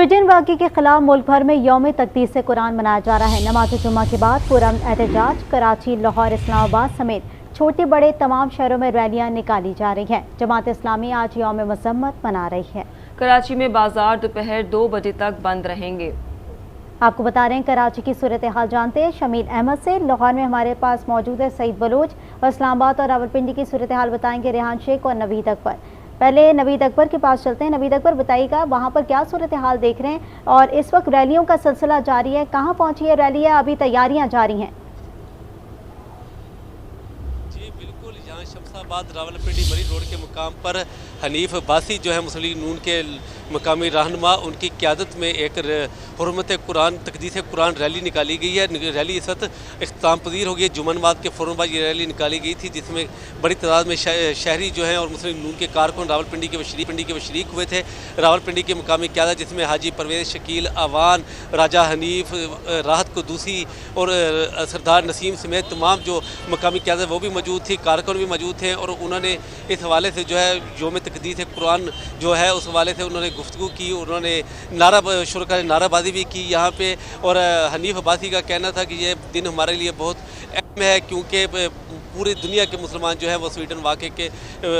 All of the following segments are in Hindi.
स्वीडन वाक़े के खिलाफ मुल्क भर में यौम तक़दीस से कुरान मनाया जा रहा है। नमाज जुम्मा के बाद पुरअमन एहतजाज कराची, लाहौर, इस्लामाबाद समेत छोटे बड़े तमाम शहरों में रैलियां निकाली जा रही हैं। जमात इस्लामी आज यौम मज़म्मत मना रही है। कराची में बाजार दोपहर 2 बजे तक बंद रहेंगे। आपको बता रहे हैं कराची की सूरत हाल जानते हैं शमील अहमद से। लाहौर में हमारे पास मौजूद है सईद बलोच और इस्लामाबाद और रावलपिंडी की सूरत हाल बताएंगे रेहान शेख और नवीद अकबर। पहले नवीद अकबर के पास चलते हैं। नवीद अकबर, बताइएगा वहाँ पर क्या सूरत हाल देख रहे हैं और इस वक्त रैलियों का सिलसिला जारी है, कहाँ पहुँची है रैली है, अभी तैयारियाँ जारी हैं? जी बिल्कुल, यहाँ शमशाबाद रावलपिंडी मरी रोड के मुकाम पर हनीफ अब्बासी जो है मुस्लिम नून के मकामी रहनुमा, उनकी क़यादत में एक हुर्मत कुरान तक़दीस कुरान रैली निकाली गई है। रैली इस वक्त इख्तिताम पजीर हो गई है। जुम्मनवाद के फ़ौरन बाद ये रैली निकाली गई थी, जिसमें बड़ी तादाद में शहरी जो हैं और मुस्लिम नून के कारकुन रावलपिंडी के शरीक हुए थे। रावलपिंडी के मकामी क़यादत जिसमें हाजी परवेज़, शकील अवान, राजा हनीफ, राहत कुदूसी और सरदार नसीम समेत तमाम जो मकामी क़यादत वो भी मौजूद थी, कारकुन भी मौजूद थे। और उन्होंने इस हवाले से जो है यौम तक़दीस कुरान जो है उस हवाले से उन्होंने गुफ्तगू की, उन्होंने शुरा नाराबाजी भी की यहाँ पे। और हनीफ अब्बासी का कहना था कि ये दिन हमारे लिए बहुत अहम है, क्योंकि पूरी दुनिया के मुसलमान जो है वो स्वीडन वाक़े के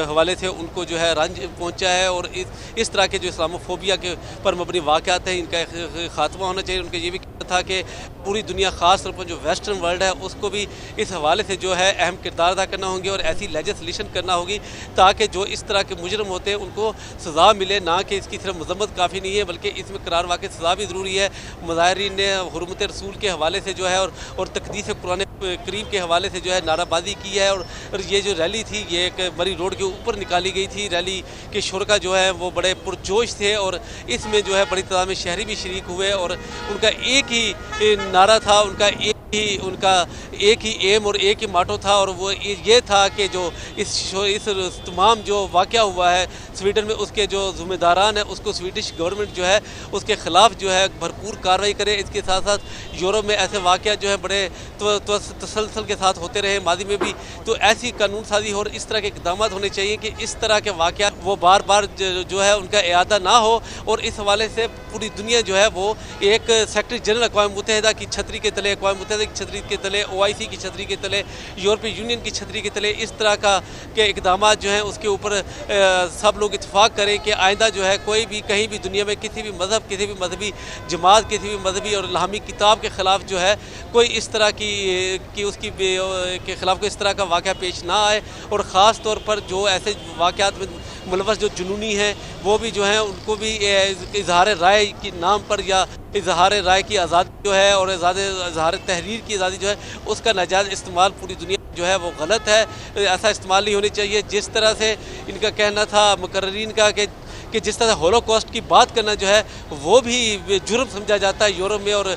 हवाले से उनको जो है रंज पहुँचा है। और इस तरह के जो इस्लामोफोबिया के पर मबनी वाक़यात हैं, इनका ख़ात्मा होना चाहिए। उनका ये भी कहना था कि पूरी दुनिया ख़ास तौर पर जो वेस्टर्न वर्ल्ड है उसको भी इस हवाले से जो है अहम किरदार अदा करना होंगे और ऐसी लेजिस्लेशन करना होगी ताकि जो इस तरह के मुजरम होते हैं उनको सज़ा मिले, ना कि इसकी सिर्फ मजम्मत काफ़ी नहीं है बल्कि इसमें करार वाक़ई सज़ा भी ज़रूरी है। मुज़ाहिरीन ने हुर्मत रसूल के हवाले से जो है और तक़दीस कुरान करीम के हवाले से जो है नाराबाजी की है। और ये जो रैली थी ये एक मरी रोड के ऊपर निकाली गई थी। रैली के शुरा जो है वो बड़े पुरजोश थे और इसमें जो है बड़ी तादाद में शहरी भी शरीक हुए। और उनका एक ही नारा था, उनका एक ही एम और एक ही माटो था, और वो ये था कि जो इस तमाम जो वाक़या हुआ है स्वीडन में उसके जो ज़िम्मेदारान है उसको स्वीडिश गवर्नमेंट जो है उसके ख़िलाफ़ जो है भरपूर कार्रवाई करे। इसके साथ साथ यूरोप में ऐसे वाक़या जो है बड़े तसलसल के साथ होते रहे माजी में भी, तो ऐसी कानून साजी और इस तरह के इक़दाम होने चाहिए कि इस तरह के वाक़या वो बार बार जो है उनका इआदा ना हो। और इस हवाले से पूरी दुनिया जो है वो एक सेक्रेटरी जनरल अक़वाम मुत्तहिदा की छतरी के तले, अक़वाम मुत्तहिदा की छतरी के तले, OIC की छतरी के तले, यूरोपीय यूनियन की छतरी के तले इस तरह के इक़दाम जो हैं उसके ऊपर सब लोग इत्तफ़ाक़ करें कि आइंदा जो है कोई भी कहीं भी दुनिया में किसी भी मज़हब, किसी भी मजहबी जमात, किसी भी मजहबी और इल्हामी किताब के ख़िलाफ़ जो है कोई इस तरह की उसकी के ख़िलाफ़ कोई इस तरह का वाक़या पेश ना आए। और ख़ास तौर पर जो ऐसे वाक़यात में मुलवस जो जुनूनी हैं वो भी जो हैं उनको भी इज़हार राय के नाम पर या इज़हार राय की आज़ादी जो है और इज़हार तहरीर की आज़ादी जो है उसका नाजायज़ इस्तेमाल पूरी दुनिया जो है वो गलत है। ऐसा इस्तेमाल नहीं होनी चाहिए। जिस तरह से इनका कहना था मुकर्रीन का कि जिस तरह हॉलोकॉस्ट की बात करना जो है वो भी जुर्म समझा जाता है यूरोप में और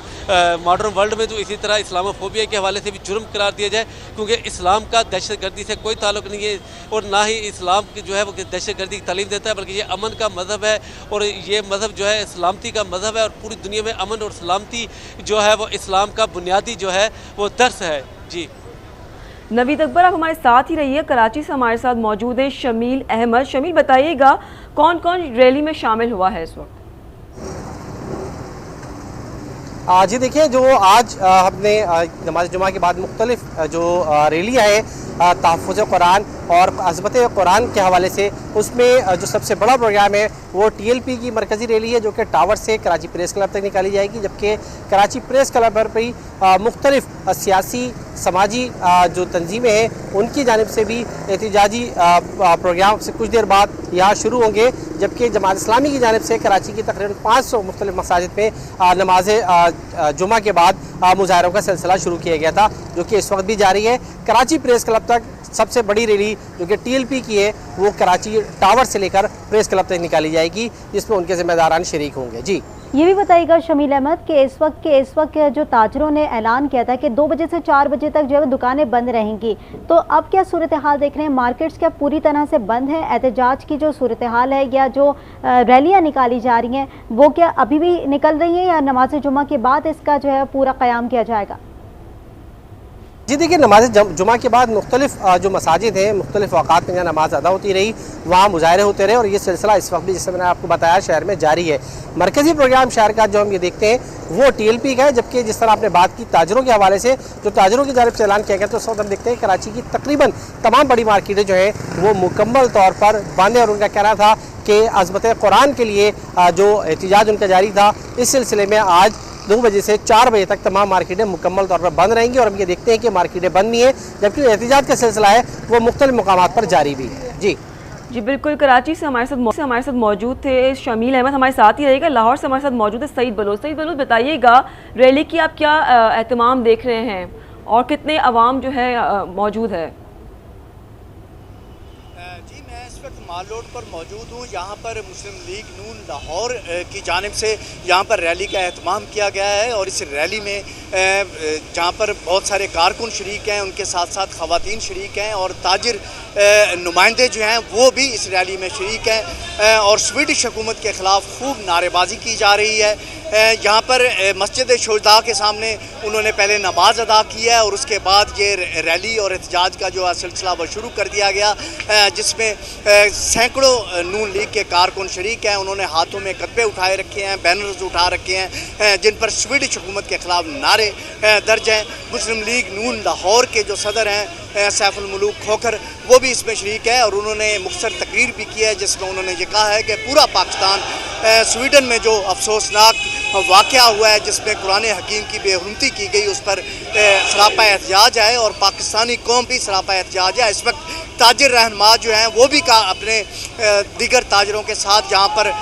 मॉडर्न वर्ल्ड में, तो इसी तरह इस्लामोफोबिया के हवाले से भी जुर्म करार दिया जाए, क्योंकि इस्लाम का दहशतगर्दी से कोई ताल्लुक़ नहीं है और ना ही इस्लाम की जो है वो दहशतगर्दी की तालीम देता है, बल्कि ये अमन का मज़हब है। और ये मज़हब जो है सलामती का मज़हब है और पूरी दुनिया में अमन और सलामती जो है वो इस्लाम का बुनियादी जो है वो दर्स है। जी नवीद अकबर, आप हमारे साथ ही रहिए। कराची से हमारे साथ मौजूद है शमील अहमद। शमील, बताइएगा कौन कौन रैली में शामिल हुआ है इस वक्त? जी देखिए, जो आज हमने नमाज जुमा के बाद मुख्तलिफ जो रैलियाँ हैं तहफ़्फ़ुज़ कुरान और अज़मत कुरान के हवाले से, उसमें जो सबसे बड़ा प्रोग्राम है वो TLP की मरकज़ी रैली है जो कि टावर से कराची प्रेस क्लब तक निकाली जाएगी। जबकि कराची प्रेस क्लब पर भी मुख्तलिफ सियासी समाजी जो तंजीमें हैं उनकी जानिब से भी एहतजाजी प्रोग्राम से कुछ देर बाद यहाँ शुरू होंगे। जबकि जमात इस्लामी की जानिब से कराची की तकरीबन 500 मुख्तलिफ मसाजिद में नमाज जुमा के बाद मुज़ाहरों का सिलसिला शुरू किया गया था, जो कि इस वक्त भी जारी है। कराची प्रेस क्लब तक सबसे बड़ी रैली जो कि TLP की है वो कराची टावर से लेकर प्रेस क्लब तक निकाली जाएगी, जिसमें उनके ज़िम्मेदारान शरीक होंगे। जी ये भी बताइएगा शमील अहमद कि इस वक्त जो ताजरों ने ऐलान किया था कि 2 बजे से 4 बजे तक जो है दुकानें बंद रहेंगी, तो अब क्या सूरत हाल देख रहे हैं? मार्केट्स क्या पूरी तरह से बंद है? एहतजाज की जो सूरत हाल है या जो रैलियां निकाली जा रही हैं वो क्या अभी भी निकल रही हैं या नमाज जुम्मा के बाद इसका जो है पूरा क़याम किया जाएगा? जी देखिए, नमाज जुमा के बाद मुख्तलिफ जो मसाजिद हैं, मुख्तलिफ औकात में जहाँ नमाज अदा होती रही, वहाँ मुजाहरे होते रहे और ये सिलसिला इस वक्त भी, जैसे मैंने आपको बताया, शहर में जारी है। मरकज़ी प्रोग्राम शहर का जो हम ये देखते हैं वो TLP का है, जबकि जिस तरह आपने बात की ताजरों के हवाले से, जो ताजरों की जानिब से ऐलान किया गया, तो उस वक्त हम देखते हैं कराची की तकरीबन तमाम बड़ी मार्केटें जो हैं वो मुकम्मल तौर पर बंद है और उनका कहना था कि अज़मत कुरान के लिए जो एहतजाज उनका जारी था, इस सिलसिले में आज 2 बजे से 4 बजे तक तमाम मार्केटें मुकम्मल तौर पर बंद रहेंगी। और हम ये देखते हैं कि मार्केटें बंद नहीं है, जबकि एहतजाज का सिलसिला है वो मुख्तलिफ मुकामात पर जारी भी है। जी बिल्कुल। कराची से हमारे साथ मौजूद थे शमील अहमद, हमारे साथ ही रहेगा। लाहौर से हमारे साथ मौजूद है सईद बलोच। सईद बलोच, बताइएगा रैली की आप क्या एहतमाम देख रहे हैं और कितने अवाम जो है मौजूद है? जी, मैं इस वक्त माल रोड पर मौजूद हूँ। यहाँ पर मुस्लिम लीग नून लाहौर की जानिब से यहाँ पर रैली का एहतमाम किया गया है और इस रैली में जहाँ पर बहुत सारे कारकुन शरीक हैं, उनके साथ साथ ख़वातीन शरीक हैं और ताजिर नुमाइंदे जो हैं वो भी इस रैली में शरीक हैं और स्वीडिश हुकूमत के ख़िलाफ़ खूब नारेबाजी की जा रही है। यहाँ पर मस्जिद शुहदा के सामने उन्होंने पहले नमाज अदा की है और उसके बाद ये रैली और एहतजाज का जो सिलसिला वो शुरू कर दिया गया, जिसमें सैकड़ों नून लीग के कारकुन शरीक हैं। उन्होंने हाथों में कत्बे उठाए रखे हैं, बैनर्स उठा रखे हैं जिन पर स्वीडिश हुकूमत के ख़िलाफ़ नारे दर्ज हैं। मुस्लिम लीग नून लाहौर के जो सदर हैं सैफुल मुलूक खोखर, वो भी इसमें शरीक है और उन्होंने मुख्तसर तकरीर भी की है जिसमें उन्होंने ये कहा है कि पूरा पाकिस्तान स्वीडन में जो अफसोसनाक वाक़या हुआ है जिसमें कुरान हकीम की बेहुरमती की गई, उस पर सरापा एहतजाज है और पाकिस्तानी कौम भी सरापा एहतजाज है। इस वक्त ताजिर रहनुमा जो हैं वो भी अपने दीगर ताजरों के साथ यहाँ पर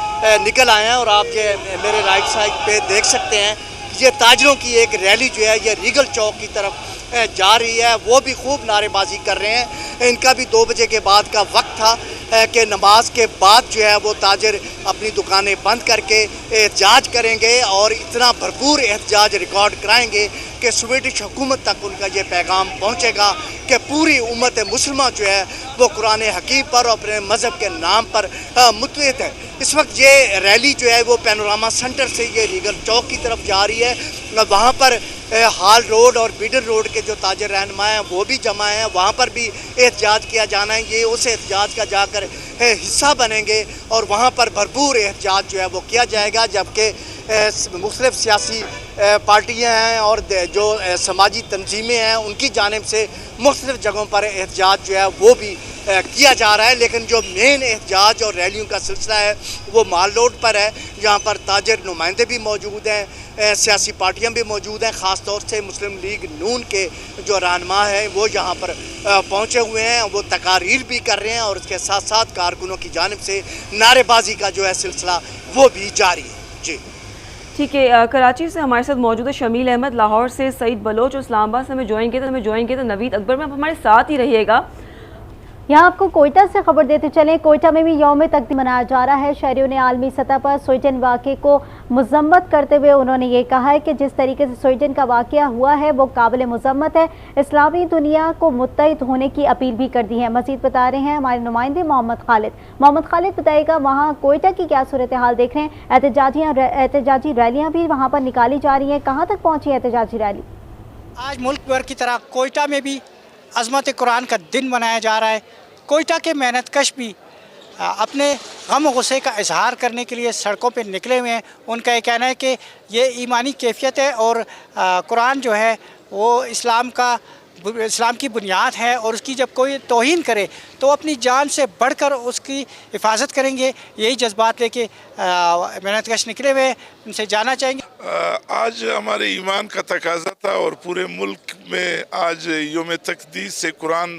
निकल आए हैं और आप ये मेरे राइट साइड पे देख सकते हैं, ये ताजरों की एक रैली जो है ये रीगल चौक की तरफ जा रही है। वो भी खूब नारेबाजी कर रहे हैं। इनका भी 2 बजे के बाद का वक्त था कि नमाज के बाद जो है वो ताजिर अपनी दुकानें बंद करके एहतजाज करेंगे और इतना भरपूर एहतजाज रिकॉर्ड कराएंगे कि स्वीडिश हुकूमत तक उनका ये पैगाम पहुँचेगा कि पूरी उम्मत मुसलमान जो है वो कुरान हकीम पर और अपने मज़हब के नाम पर मुतहद है। इस वक्त ये रैली जो है वो पैनोरामा सेंटर से ये रीगल चौक की तरफ जा रही है। वहाँ पर हाल रोड और बीडर रोड के जो ताजिर रहनुमा हैं वो भी जमा हैं, वहाँ पर भी एहतजाज किया जाना है। ये उस एहतजाज का जाकर हिस्सा बनेंगे और वहाँ पर भरपूर एहतजाज जो है वो किया जाएगा, जबकि मुख्तलिफ सियासी पार्टियाँ हैं और जो समाजी तंजीमें हैं उनकी जानिब से मुख्तलिफ जगहों पर एहतजाज जो है वो भी किया जा रहा है। लेकिन जो मेन एहतजाज और रैलियों का सिलसिला है वो माल रोड पर है, जहाँ पर ताजिर नुमाइंदे भी मौजूद हैं, सियासी पार्टियां भी मौजूद हैं। ख़ास तौर से मुस्लिम लीग नून के जो रहनुमा हैं वो यहाँ पर पहुँचे हुए हैं, वो तकारीर भी कर रहे हैं और उसके साथ साथ कारकुनों की जानिब से नारेबाजी का जो है सिलसिला वो भी जारी है। जी ठीक है। कराची से हमारे साथ मौजूद है शमील अहमद, लाहौर से सईद बलोच और इस्लामाबाद से हमें ज्वाइन किया तो नवीद अकबर में। आप हमारे साथ ही रहिएगा। यहाँ आपको कोयटा से खबर देते चलें, कोयटा में भी यौम तकदीर मनाया जा रहा है। शहरियों ने आलमी सतह पर स्वीडन वाक़े को मजम्मत करते हुए उन्होंने ये कहा है कि जिस तरीके से स्वीडन का वाक़या हुआ है वो काबिल मजम्मत है। इस्लामी दुनिया को मुत्तहिद होने की अपील भी कर दी है। मज़ीद बता रहे हैं हमारे नुमाइंदे मोहम्मद खालिद बताइएगा वहाँ कोयटा की क्या सूरत हाल देख रहे हैं? एहतजाजी रैलियाँ भी वहाँ पर निकाली जा रही हैं, कहाँ तक पहुँची एहतजाजी रैली? आज मुल्क भर की तरह कोयटा में भी अज़मत कुरान का दिन मनाया जा रहा है। कोयटा के मेहनतकश भी अपने गम गुस्से का इजहार करने के लिए सड़कों पे निकले हुए हैं। उनका ये कहना है कि ये ईमानी कैफियत है और कुरान जो है वो इस्लाम की बुनियाद है और उसकी जब कोई तौहीन करे तो अपनी जान से बढ़कर उसकी हिफाजत करेंगे। यही जज्बात लेके मेहनतकश निकले हुए, उनसे जानना चाहेंगे। आज हमारे ईमान का तकाजा था और पूरे मुल्क में आज यौम तकदीस से कुरान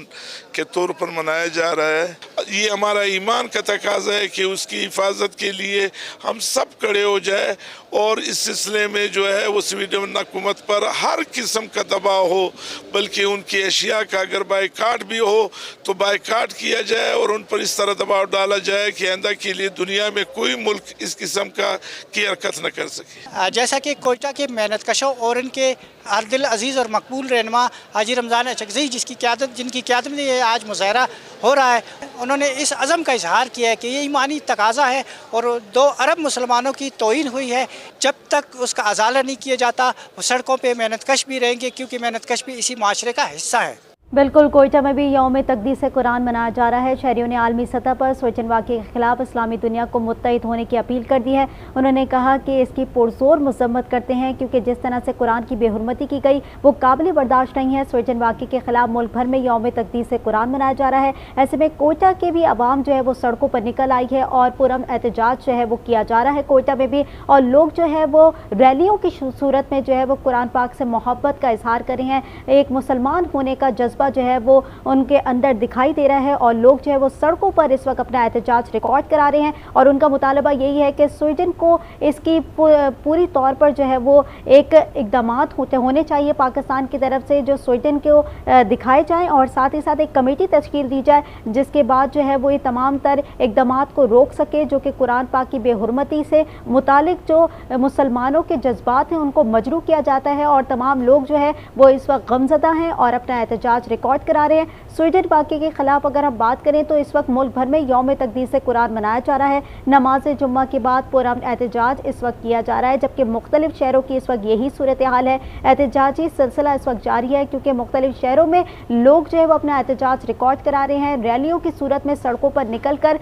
के तौर पर मनाया जा रहा है। ये हमारा ईमान का तकाजा है कि उसकी हिफाजत के लिए हम सब खड़े हो जाए और इस सिलसिले में जो है वो स्वीडन हुकूमत पर हर किस्म का दबाव हो, बल्कि उनकी अशिया का अगर बाइकाट भी हो तो बाइकाट किया जाए और उन पर इस तरह दबाव डाला जाए कि आइंदा के लिए दुनिया में कोई मुल्क इस किस्म की हरकत न कर सके। जैसे जैसा कि कोयटा के मेहनत कशों और इनके हर दिल अजीज़ और मकबूल रहनुमा हाजी रमज़ान अचकज़ई जिनकी क़यादत में ये आज मुज़ाहरा हो रहा है, उन्होंने इस अज़म का इजहार किया है कि ये ईमानी तकाज़ा है और 2 अरब मुसलमानों की तौहीन हुई है। जब तक उसका अज़ाला नहीं किया जाता वो सड़कों पर मेहनत कश भी रहेंगे, क्योंकि मेहनत कश भी इसी माशरे का हिस्सा है। बिल्कुल, कोयटा में भी यौम तक़दीस कुरान मनाया जा रहा है। शहरियों ने आलमी सतह पर स्विजन वाक़े के खिलाफ इस्लामी दुनिया को मुत्तहिद होने की अपील कर दी है। उन्होंने कहा कि इसकी पुरजोर मज़म्मत करते हैं, क्योंकि जिस तरह से कुरान की बेहुरमती की गई वो काबिल बर्दाश्त नहीं है। स्विजन वाक़े के खिलाफ मुल्क भर में यौम तक़दीस कुरान मनाया जा रहा है। ऐसे में कोयटा के भी आवाम जो है वो सड़कों पर निकल आई है और पुरअमन एहतजाज जो है वो किया जा रहा है कोयटा में भी, और लोग जो है वो रैलियों की सूरत में जो है वो कुरान पाक से मोहब्बत का इजहार कर रहे हैं। एक मुसलमान होने का जज्बा जो है वो उनके अंदर दिखाई दे रहा है और लोग जो है वो सड़कों पर इस वक्त अपना एहतजाज रिकॉर्ड करा रहे हैं। और उनका मुतालबा यही है कि स्वीडन को इसकी पूरी तौर पर जो है वो एक इक़दामात होने चाहिए पाकिस्तान की तरफ से, जो स्वीडन को दिखाए जाएं, और साथ ही साथ एक कमेटी तश्कील दी जाए जिसके बाद जो है वो ये तमाम तर इक़दामात को रोक सके, जो कि कुरान पाक की बेहुरमती से मुतालिक जो मुसलमानों के जज्बात हैं उनको मजरू किया जाता है। और तमाम लोग जो है वो इस वक्त गमज़दा हैं और अपना एहतजाज रिकॉर्ड करा रहे हैं। स्वीडन वाक़े के खिलाफ अगर हम बात करें तो इस वक्त मुल्क भर में यौम तक़दीस कुरान मनाया जा रहा है। नमाज जुम्मा के बाद पुरअमन एहतजाज इस वक्त किया जा रहा है, जबकि मुख्तलिफ शहरों की इस वक्त यही सूरत हाल है। एहतजाजी सिलसिला इस वक्त जारी है, क्योंकि मुख्तलिफ शहरों में लोग जो है वो अपना एहतजाज रिकॉर्ड करा रहे हैं। रैलियों की सूरत में सड़कों पर निकल कर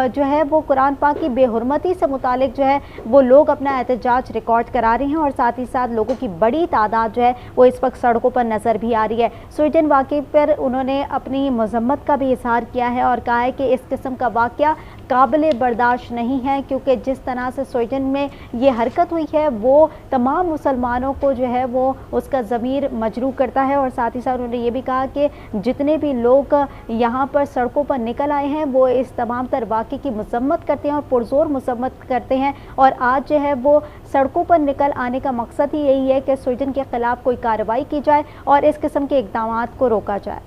जो है वो कुरान पाक की बेहुरमती से मुतालिक जो है वो लोग अपना एहतजाज रिकॉर्ड करा रहे हैं, और साथ ही साथ लोगों की बड़ी तादाद जो है वो इस वक्त सड़कों पर नज़र भी आ रही है। स्वीडन वाक़े पर उन्होंने अपनी मज़म्मत का भी इज़हार किया है और कहा है कि इस किस्म का वाक़या काबिल बर्दाश्त नहीं है, क्योंकि जिस तरह से स्वीडन में ये हरकत हुई है वो तमाम मुसलमानों को जो है वो उसका ज़मीर मजरूह करता है। और साथ ही साथ उन्होंने ये भी कहा कि जितने भी लोग यहाँ पर सड़कों पर निकल आए हैं वो इस तमाम तर वाक़े की मज़म्मत करते हैं और पुरजोर मज़म्मत करते हैं। और आज जो है वो सड़कों पर निकल आने का मकसद ही यही है कि स्वीडन के ख़िलाफ़ कोई कार्रवाई की जाए और इस किस्म के इक़दामात को रोका जाए।